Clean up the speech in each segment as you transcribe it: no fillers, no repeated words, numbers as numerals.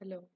Hello.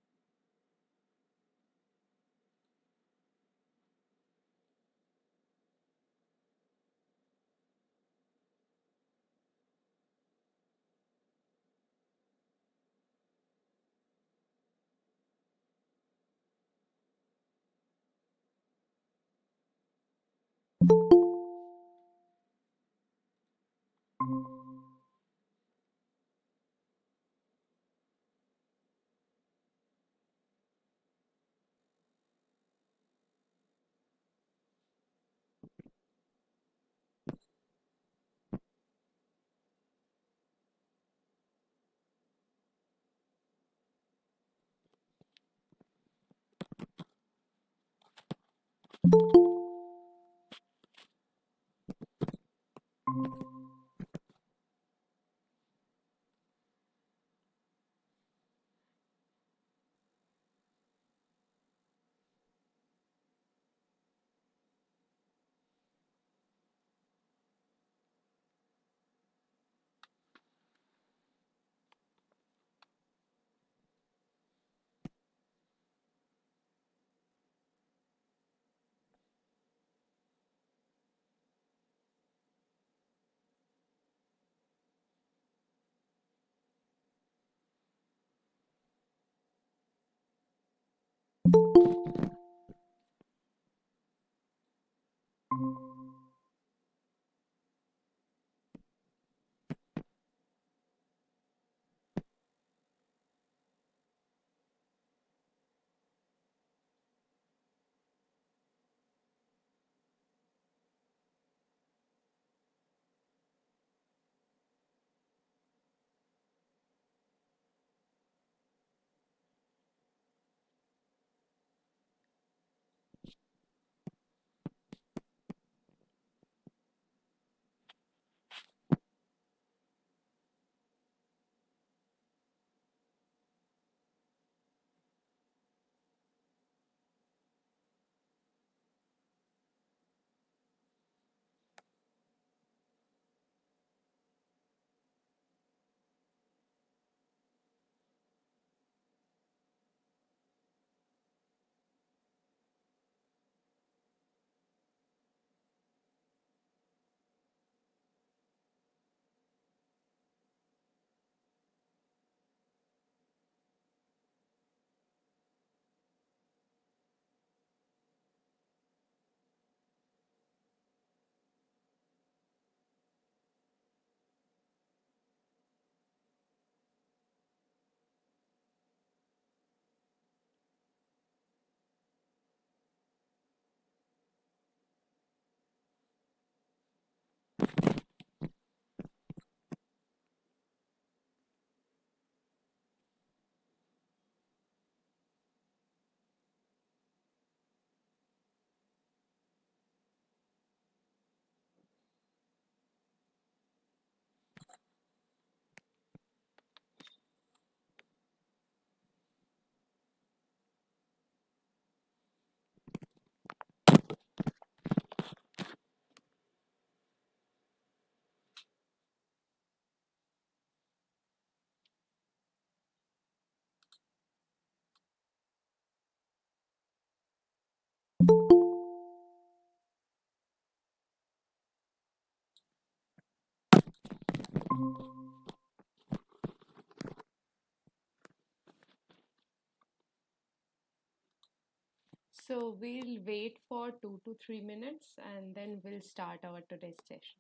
So we'll wait for 2 to 3 minutes and then we'll start our today's session.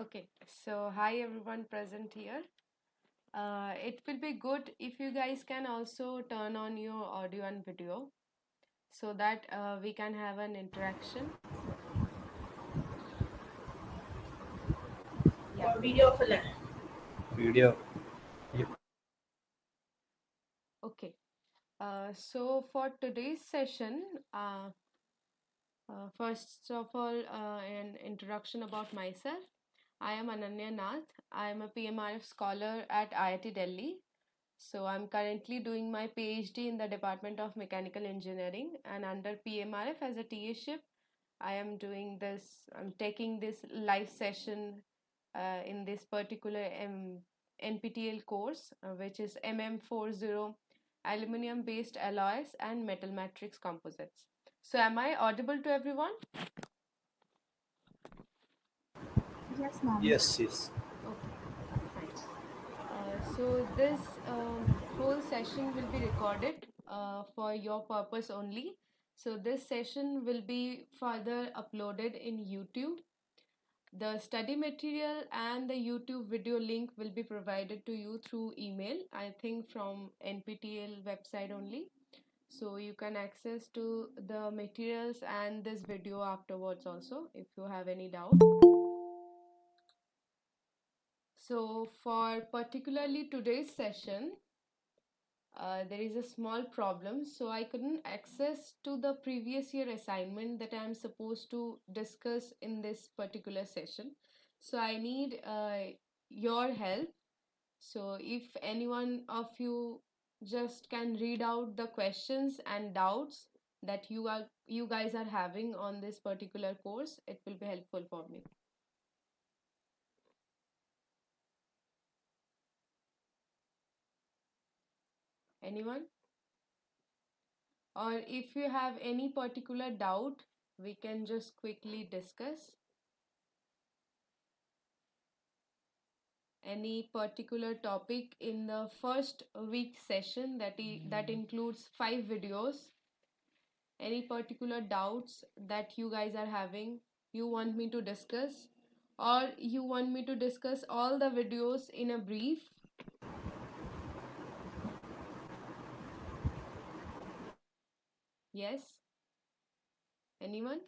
Okay, so hi everyone present here. It will be good if you guys can also turn on your audio and video so that we can have an interaction. Yeah, Video of a Video. okay. So for today's session, first of all, an introduction about myself. I am Ananya Nath. I am a PMRF scholar at IIT Delhi. So I'm currently doing my PhD in the Department of Mechanical Engineering, and under PMRF as a TA-ship, I am doing this. I'm taking this live session in this particular NPTEL course, which is MM40 Aluminum Based Alloys and Metal Matrix Composites. So, am I audible to everyone? Yes, ma'am. Yes, yes. Okay, fine. So this whole session will be recorded for your purpose only. So this session will be further uploaded in YouTube. The study material and the YouTube video link will be provided to you through email, I think from NPTEL website only. So you can access to the materials and this video afterwards also if you have any doubt. So for particularly today's session, there is a small problem, so I couldn't access to the previous year assignment that I'm supposed to discuss in this particular session. So I need your help. So if anyone of you just can read out the questions and doubts that you guys are having on this particular course, it will be helpful for me. Anyone? Or if you have any particular doubt, we can just quickly discuss. Any particular topic in the first week session that includes 5 videos. Any particular doubts that you guys are having, you want me to discuss, or you want me to discuss all the videos in a brief? Yes, anyone?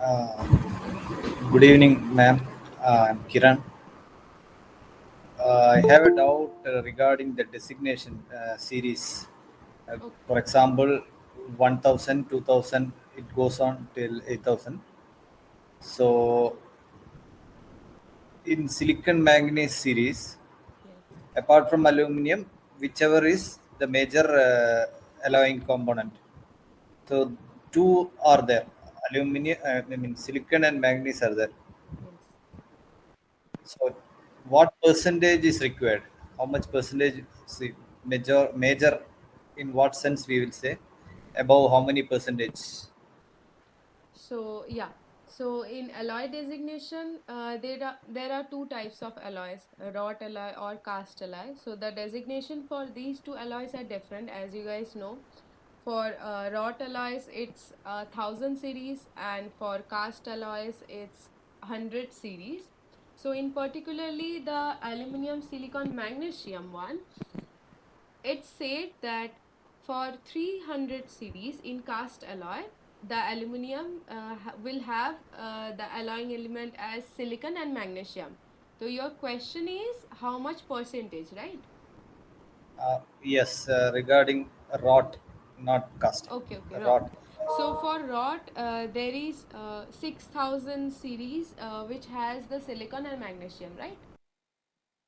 Uh, Good evening, ma'am. I'm Kiran. I have a doubt regarding the designation series. Okay. For example, 1000, 2000, it goes on till 8000. So, in silicon manganese series, Yes. apart from aluminum, whichever is the major alloying component. So, two are there. Aluminum, I mean, silicon and manganese are there. Yes. So, what percentage is required? How much percentage? See, major, in what sense we will say? Above how many percentage? So yeah, so in alloy designation, there are two types of alloys, wrought alloy or cast alloy. So the designation for these two alloys are different, as you guys know. For wrought alloys, it's 1000 series, and for cast alloys, it's 100 series. So in particularly the aluminum, silicon, magnesium one, it said that for 300 series in cast alloy, the aluminum will have the alloying element as silicon and magnesium. So your question is how much percentage, right? Yes, regarding wrought, not cast. Okay, okay, wrought. Wrought. So for wrought, there is 6000 series which has the silicon and magnesium, right?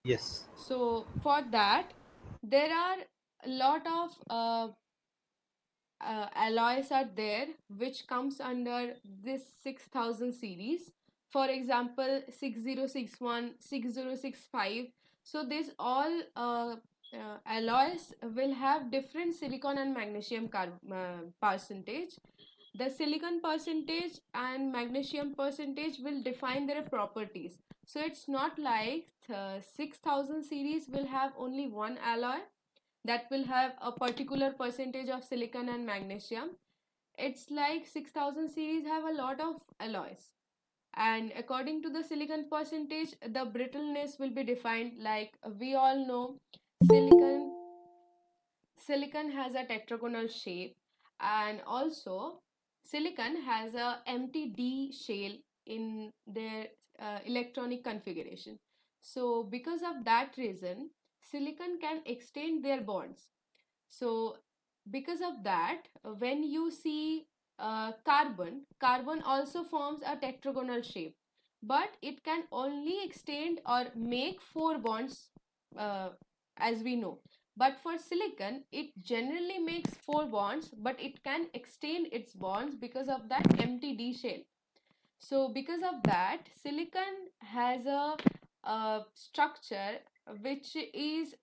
Yes. So for that, there are a lot of alloys are there which comes under this 6000 series. For example, 6061, 6065. So these all alloys will have different silicon and magnesium percentage. The silicon percentage and magnesium percentage will define their properties. So it's not like 6000 series will have only one alloy that will have a particular percentage of silicon and magnesium. it's like 6000 series have a lot of alloys, and according to the silicon percentage, the brittleness will be defined like we all know. Silicon silicon has a tetragonal shape, and also silicon has a empty d shell in their electronic configuration. So because of that reason, silicon can extend their bonds. So because of that, when you see carbon also forms a tetragonal shape, but it can only extend or make four bonds, uh, as we know. But for silicon, it generally makes four bonds, but it can extend its bonds because of that empty d shell. So because of that, silicon has a structure which is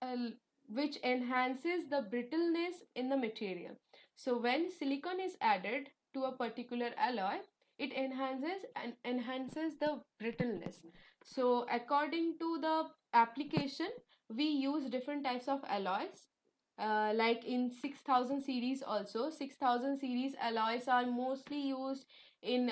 which enhances the brittleness in the material. So when silicon is added to a particular alloy, it enhances the brittleness. So according to the application, we use different types of alloys. Like in 6000 series, also 6000 series alloys are mostly used in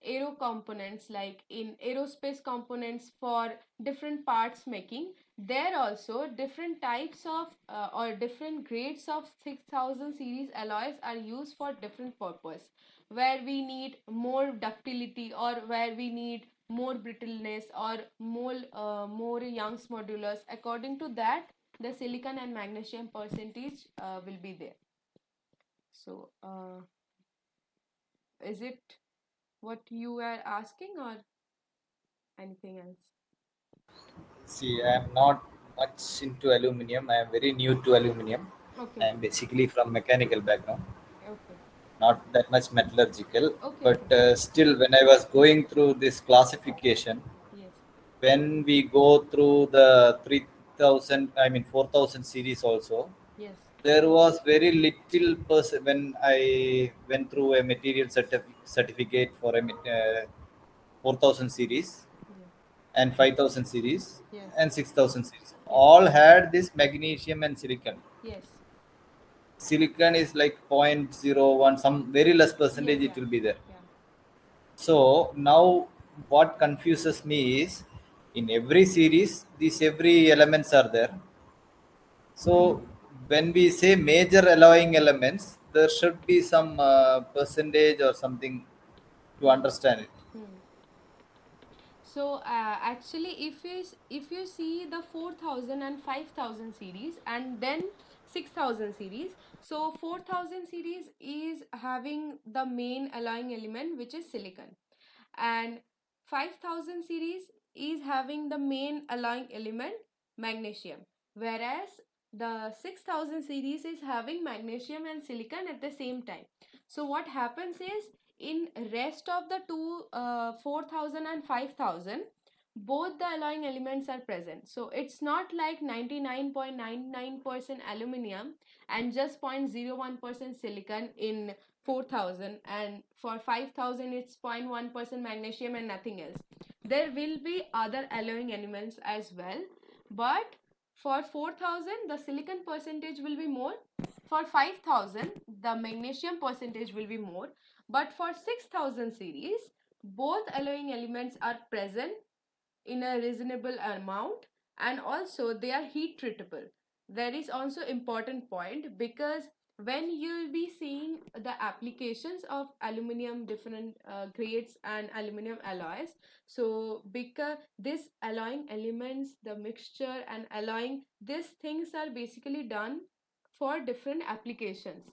aero components, like in aerospace components for different parts making. There also different types of or different grades of 6000 series alloys are used for different purpose, where we need more ductility or where we need more brittleness or more Young's modulus. According to that, the silicon and magnesium percentage will be there. So is it what you are asking or anything else? See, I am not much into aluminum. I am very new to aluminum. I Okay, am basically from mechanical background, okay, not that much metallurgical. okay, But okay. still, when I was going through this classification, Yes, when we go through the 3000, I mean 4000 series also, yes, there was very little person when I went through a material certificate for a 4000 series yes, and 5000 series yes, and 6000 series. yes, All had this magnesium and silicon. yes, Silicon is like 0.01, some very less yes, percentage it yeah, will be there. yeah. So now what confuses me is in every series, these every elements are there. So when we say major alloying elements, there should be some percentage or something to Hmm. understand it. Hmm. So actually, if you see the 4000 and 5000 series, and then 6000 series, so 4000 series is having the main alloying element, which is silicon, and 5000 series is having the main alloying element, magnesium, whereas the 6000 series is having magnesium and silicon at the same time. So what happens is, in rest of the two 4000 and 5000, both the alloying elements are present. So it's not like 99.99% aluminum and just 0.01% silicon in 4000, and for 5000 it's 0.1% magnesium and nothing else. There will be other alloying elements as well, but for 4000 the silicon percentage will be more, for 5000 the magnesium percentage will be more, but for 6000 series both alloying elements are present in a reasonable amount, and also they are heat treatable. That is also important point, because when you will be seeing the applications of aluminum different grades and aluminum alloys, so because this alloying elements, the mixture and alloying, these things are basically done for different applications.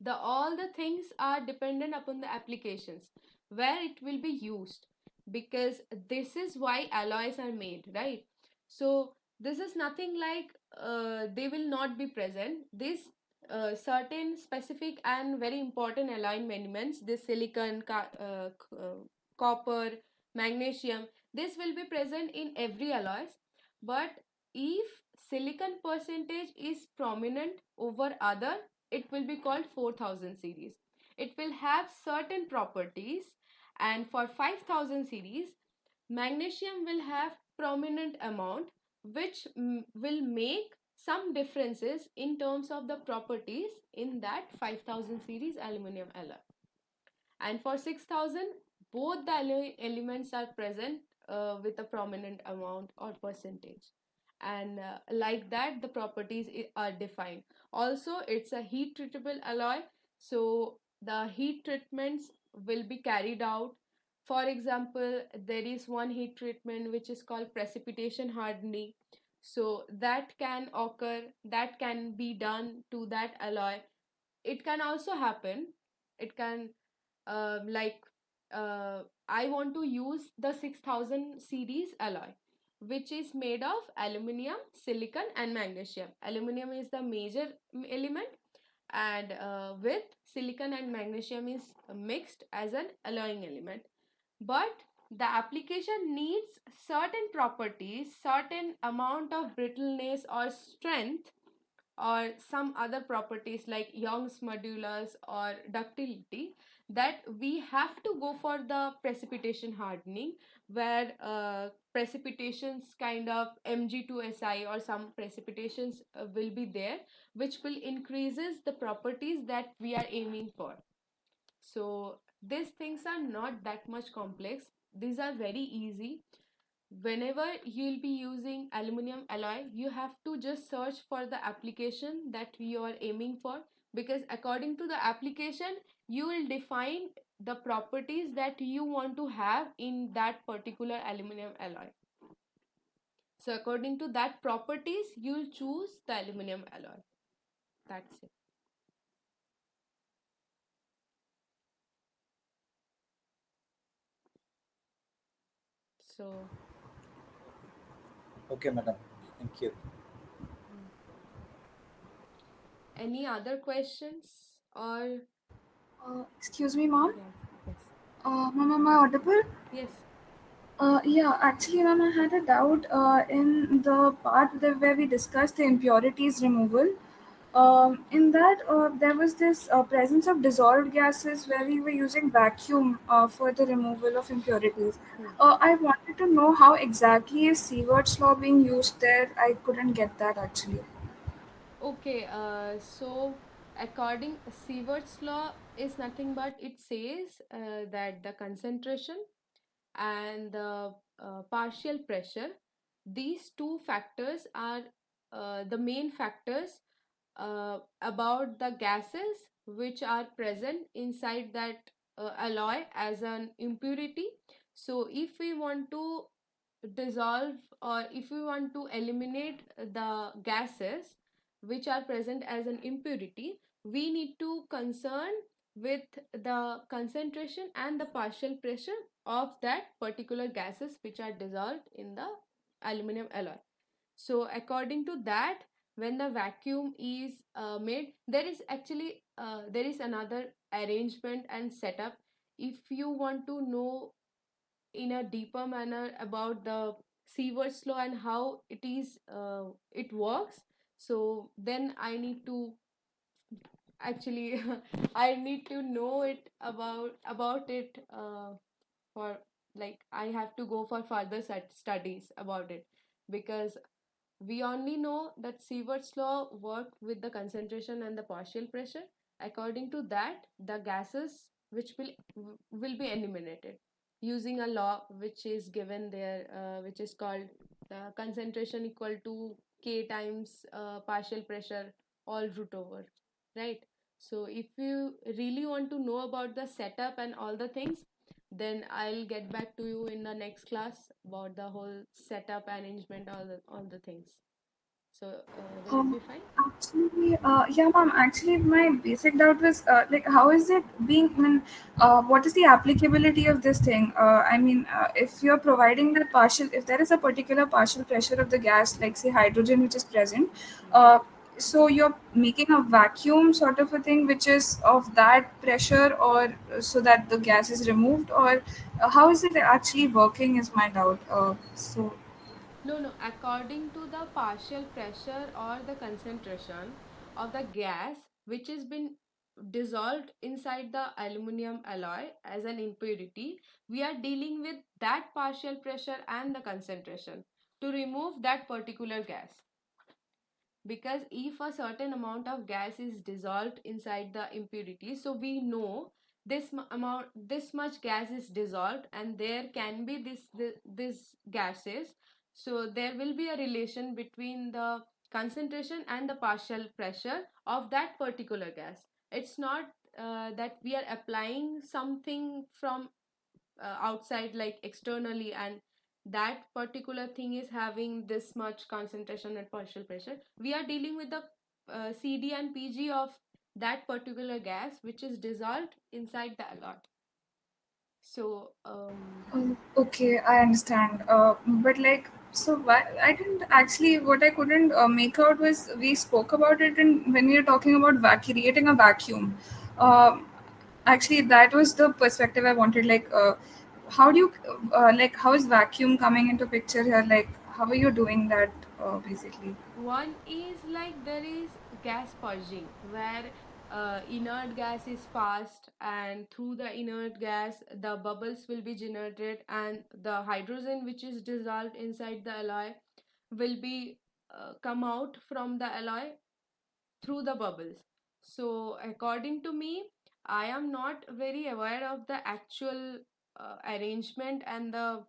The all the things are dependent upon the applications where it will be used, because this is why alloys are made, right? So this is nothing like they will not be present. This certain specific and very important alloying elements, this silicon, copper, magnesium, this will be present in every alloys. But if silicon percentage is prominent over other, it will be called 4000 series. It will have certain properties, and for 5000 series, magnesium will have prominent amount, which will make some differences in terms of the properties in that 5000 series aluminum alloy. And for 6000, both the alloy elements are present with a prominent amount or percentage. And like that, the properties are defined. Also, it's a heat treatable alloy, so the heat treatments will be carried out. For example, there is one heat treatment which is called precipitation hardening. So that can occur, that can be done to that alloy. It can also happen, it can like I want to use the 6000 series alloy, which is made of aluminium, silicon, and magnesium. Aluminium is the major element, and with silicon and magnesium is mixed as an alloying element. But the application needs certain properties, certain amount of brittleness or strength, or some other properties like Young's modulus or ductility, that we have to go for the precipitation hardening, where precipitations kind of Mg2Si or some precipitations will be there, which will increases the properties that we are aiming for. So these things are not that much complex, these are very easy. Whenever you'll be using aluminum alloy, you have to just search for the application that you are aiming for, because according to the application you will define the properties that you want to have in that particular aluminum alloy. So according to that properties you'll choose the aluminum alloy. That's it. So Okay, madam. Thank you. mm, any other questions or Excuse me, ma'am. yeah, yes, Ma'am, am I audible? yes. Yeah, actually, ma'am, I had a doubt in the part where we discussed the impurities removal. In that, there was this presence of dissolved gases where we were using vacuum for the removal of impurities. Hmm. I wanted to know how exactly is Sievert's law being used there. I couldn't get that actually. Okay, so according Sievert's law is nothing but it says that the concentration and the partial pressure, these two factors are the main factors about the gases which are present inside that alloy as an impurity. So if we want to dissolve, or if we want to eliminate the gases which are present as an impurity, we need to concern with the concentration and the partial pressure of that particular gases which are dissolved in the aluminum alloy. So according to that, when the vacuum is made, there is actually there is another arrangement and setup. If you want to know in a deeper manner about the Sievert's law and how it works, so then I need to actually I need to know it about it for, like, I have to go for further studies about it, because we only know that Sievert's law work with the concentration and the partial pressure. According to that, the gases which will be eliminated using a law which is given there, which is called the concentration equal to K times partial pressure all root over, right? So if you really want to know about the setup and all the things, then I'll get back to you in the next class about the whole setup, arrangement, all the things. So will it Um, be fine? Actually, yeah, ma'am. Actually, my basic doubt was like, how is it being? I mean, what is the applicability of this thing? If you're providing that partial, if there is a particular partial pressure of the gas, like say hydrogen, which is present, Hmm. uh, so you're making a vacuum sort of a thing, which is of that pressure, or so that the gas is removed, or how is it actually working? Is my doubt. No, no. According to the partial pressure or the concentration of the gas which has been dissolved inside the aluminum alloy as an impurity, we are dealing with that partial pressure and the concentration to remove that particular gas. because if a certain amount of gas is dissolved inside the impurity, so we know this much gas is dissolved and there can be this gases, so there will be a relation between the concentration and the partial pressure of that particular gas. It's not that we are applying something from outside, like externally, and that particular thing is having this much concentration and partial pressure. We are dealing with the CD and PG of that particular gas which is dissolved inside the alloy. So Okay, I understand. But like, so why I didn't actually, what I couldn't make out was we spoke about it in when we were talking about creating a vacuum. Um, Actually, that was the perspective I wanted. Like, how do you, like, how is vacuum coming into picture here? Like, how are you doing that, basically? one is like there is gas purging, where inert gas is passed, and through the inert gas the bubbles will be generated, and the hydrogen which is dissolved inside the alloy will be come out from the alloy through the bubbles. So according to me, I am not very aware of the actual arrangement and the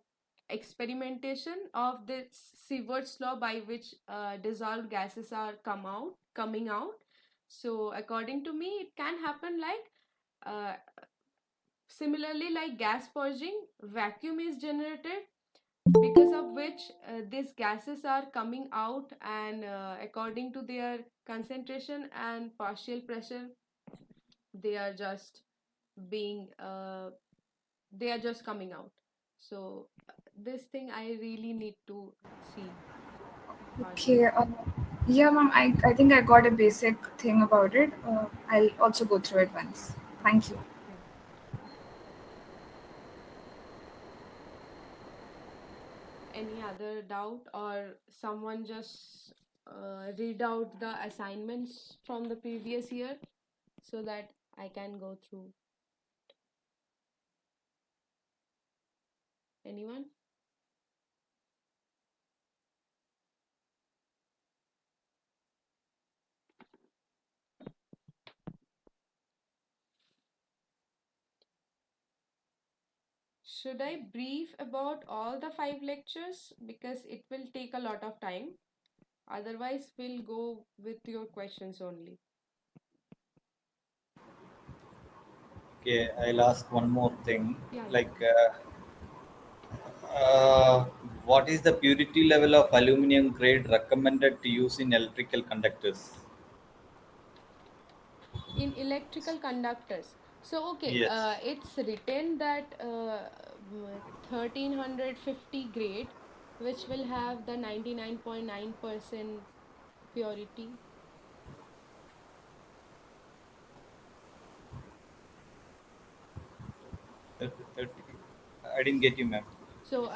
experimentation of this Sievert's law by which dissolved gases are coming out. So according to me, it can happen like uh, similarly like gas purging, vacuum is generated, because of which these gases are coming out, and according to their concentration and partial pressure, they are just being they are just coming out. So this thing I really need to see further. Okay. Yeah, ma'am. I think I got a basic thing about it. I'll also go through it once. Thank you. Yeah. Any other doubt, or someone just read out the assignments from the previous year so that I can go through? Anyone? Should I brief about all the 5 lectures, because it will take a lot of time? Otherwise, we'll go with your questions only. Okay, I'll ask one more thing. Yeah, yeah. Like, uh, what is the purity level of aluminum grade recommended to use in electrical conductors? In electrical conductors. So, okay, Yes, it's written that 1350 grade, which will have the 99.9% purity. 30. I didn't get you, ma'am. So,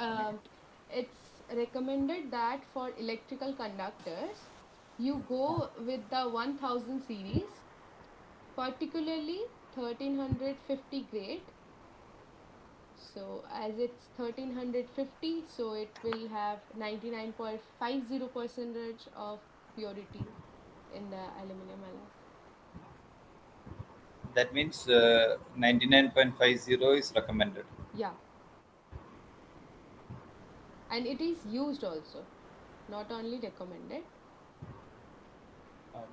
it's recommended that for electrical conductors, you go with the 1000 series, particularly 1350 grade. So as it's 1350, so it will have 99.50 percentage of purity in the aluminum alloy. That means 99.50 is recommended. Yeah, and it is used also, not only recommended. Um,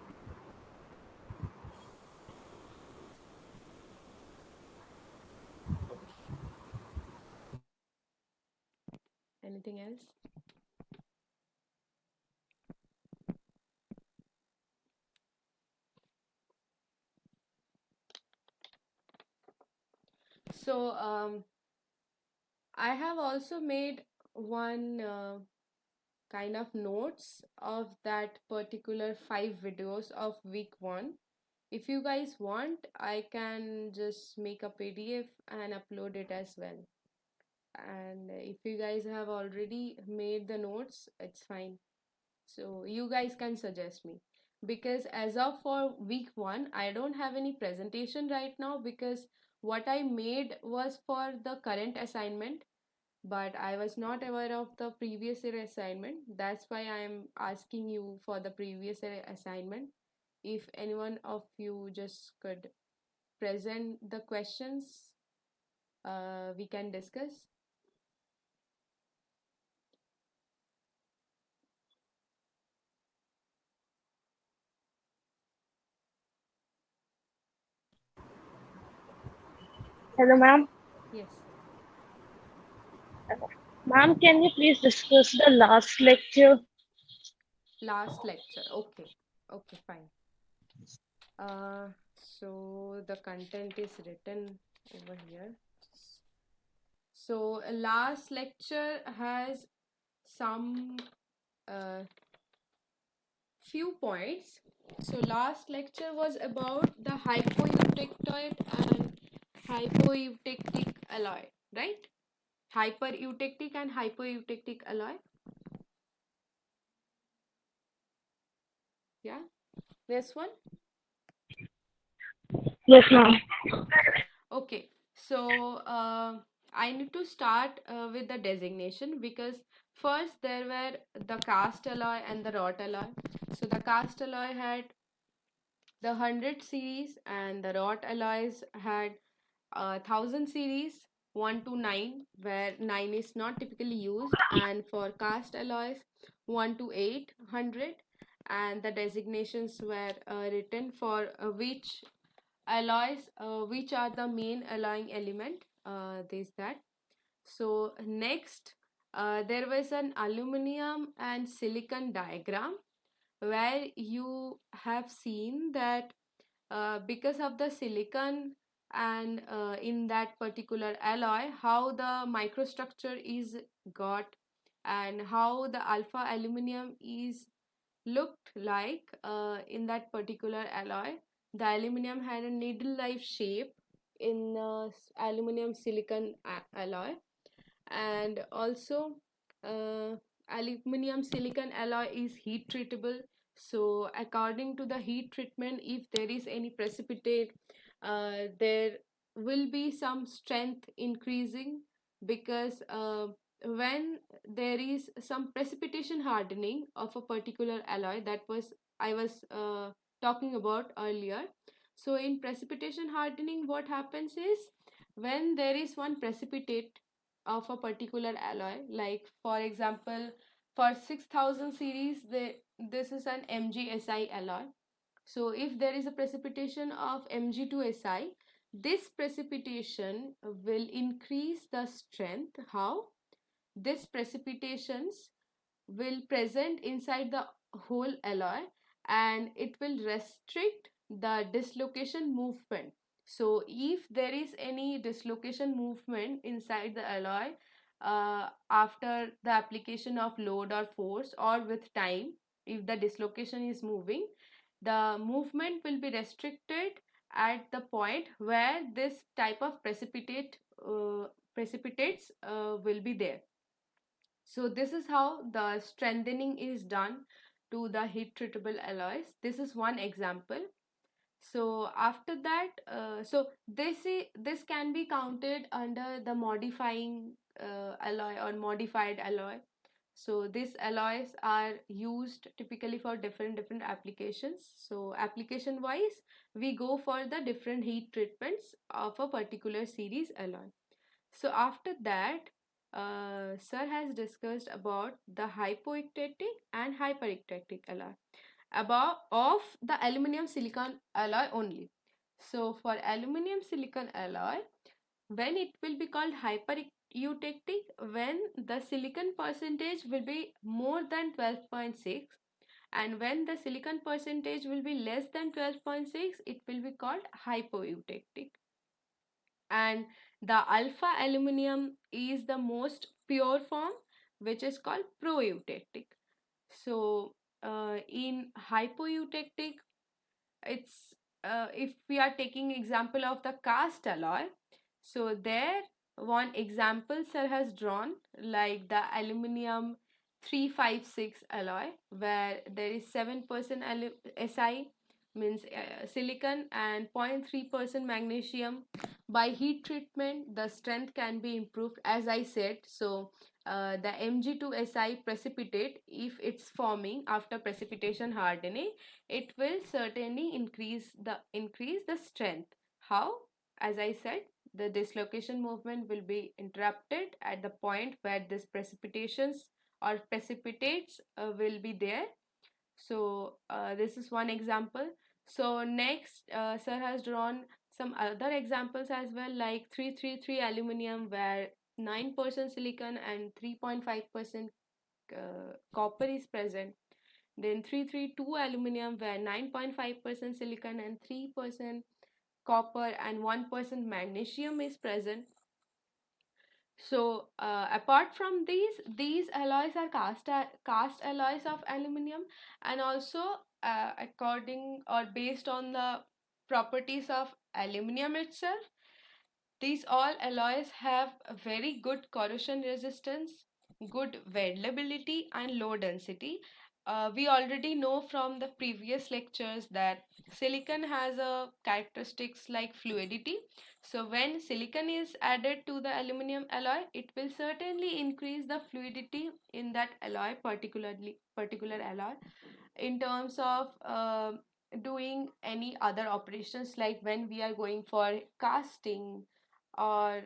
Anything else? So I have also made one kind of notes of that particular 5 videos of week 1. If you guys want, I can just make a PDF and upload it as well. And if you guys have already made the notes, it's fine. So you guys can suggest me, because as of for week 1, I don't have any presentation right now, because what I made was for the current assignment. but I was not aware of the previous year assignment. That's why I am asking you for the previous year assignment. If anyone of you just could present the questions, we can discuss. Hello, ma'am. Yes, Ma'am, can you please discuss the last lecture? last lecture. Okay, okay, fine. So the content is written over here. So last lecture has some uh, few points. So last lecture was about the hypoeutectoid and hypoeutectic alloy, right? Hypereutectic and hypoeutectic alloy. Yeah, this one. Yes, ma'am. Okay, so I need to start with the designation, because first there were the cast alloy and the wrought alloy. So the cast alloy had the 100 series and the wrought alloys had 1000 series, 1 to 9, where 9 is not typically used, and for cast alloys 1 to 800, and the designations were written for which alloys, which are the main alloying element, this that. So next, there was an aluminum and silicon diagram, where you have seen that because of the silicon and in that particular alloy, how the microstructure is got, and how the alpha aluminum is looked like in that particular alloy. The aluminum had a needle life shape in aluminum silicon alloy, and also uh, aluminum silicon alloy is heat treatable. So according to the heat treatment, if there is any precipitate, there will be some strength increasing, because when there is some precipitation hardening of a particular alloy, that was I was talking about earlier. So in precipitation hardening, what happens is, when there is one precipitate of a particular alloy, like for example, for 6000 series, this is an mgsi alloy. So if there is a precipitation of mg to si, this precipitation will increase the strength. How? This precipitations will present inside the whole alloy, and it will restrict the dislocation movement. So if there is any dislocation movement inside the alloy after the application of load or force, or with time, if the dislocation is moving, the movement will be restricted at the point where this type of precipitates will be there. So this is how the strengthening is done to the heat treatable alloys. This is one example. So after that, this can be counted under the modifying alloy or modified alloy. So these alloys are used typically for different applications. So application wise, we go for the different heat treatments of a particular series alloy. So after that, sir has discussed about the hypoectatic and hyperectatic alloy, about of the aluminum silicon alloy only. So for aluminum silicon alloy, when it will be called hypereutectic, when the silicon percentage will be more than 12.6, and when the silicon percentage will be less than 12.6, it will be called hypoeutectic. And the alpha aluminum is the most pure form, which is called proeutectic. So in hypoeutectic, it's if we are taking example of the cast alloy, so there one example sir has drawn, like the aluminum 356 alloy, where there is 7% si, means silicon, and 0.3% magnesium. By heat treatment, the strength can be improved, as I said. So the Mg2Si precipitate, if it's forming after precipitation hardening, it will certainly increase the strength. How? As I said, the dislocation movement will be interrupted at the point where this precipitations or precipitates will be there. So this is one example. So next, sir has drawn some other examples as well, like 333 aluminum where 9% silicon and 3.5% copper is present. Then 332 aluminum where 9.5% silicon and 3% copper and 1% magnesium is present. So apart from these alloys are cast alloys of aluminum, and also according or based on the properties of aluminum itself, these all alloys have a very good corrosion resistance, good weldability, and low density. We already know from the previous lectures that silicon has a characteristics like fluidity. So when silicon is added to the aluminum alloy, it will certainly increase the fluidity in that alloy, particular alloy, in terms of doing any other operations, like when we are going for casting or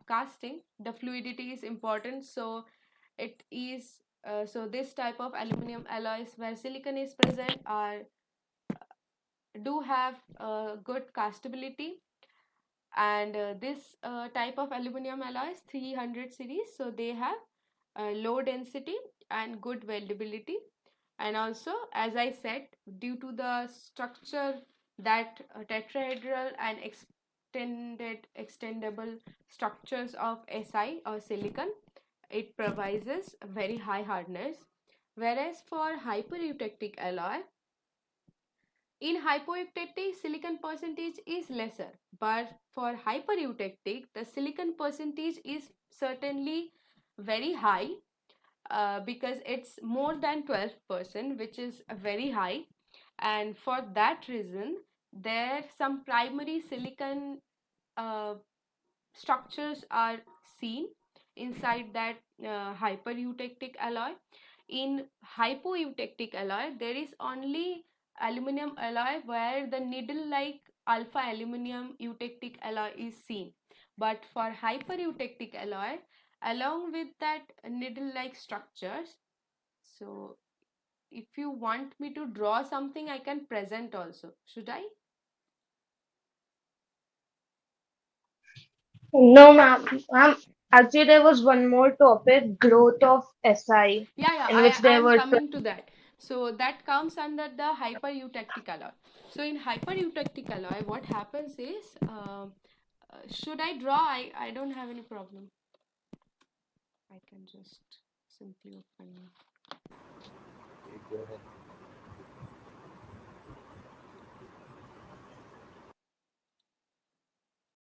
casting, the fluidity is important. So it is so this type of aluminum alloys where silicon is present are do have good castability. And this type of aluminum alloys 300 series, so they have low density and good weldability. And also, as I said, due to the structure, that tetrahedral and extendable structures of Si or silicon, it provides very high hardness. Whereas for hypereutectic alloy, in hypoeutectic, silicon percentage is lesser, but for hypereutectic, the silicon percentage is certainly very high, because it's more than 12%, which is very high. And for that reason, there some primary silicon uh, structures are seen inside that hypereutectic alloy. In hypoeutectic alloy, there is only aluminum alloy where the needle like alpha aluminum eutectic alloy is seen. But for hypereutectic alloy, along with that needle like structures, so if you want me to draw something, I can present also. Should I? No, ma'am. Actually, there was one more topic, growth of SI, Yeah, in which I there am were coming to that. So that comes under the hypereutectic alloy. So in hypereutectic alloy, what happens is, should I draw? I don't have any problem. I can just simply open. Okay, go ahead.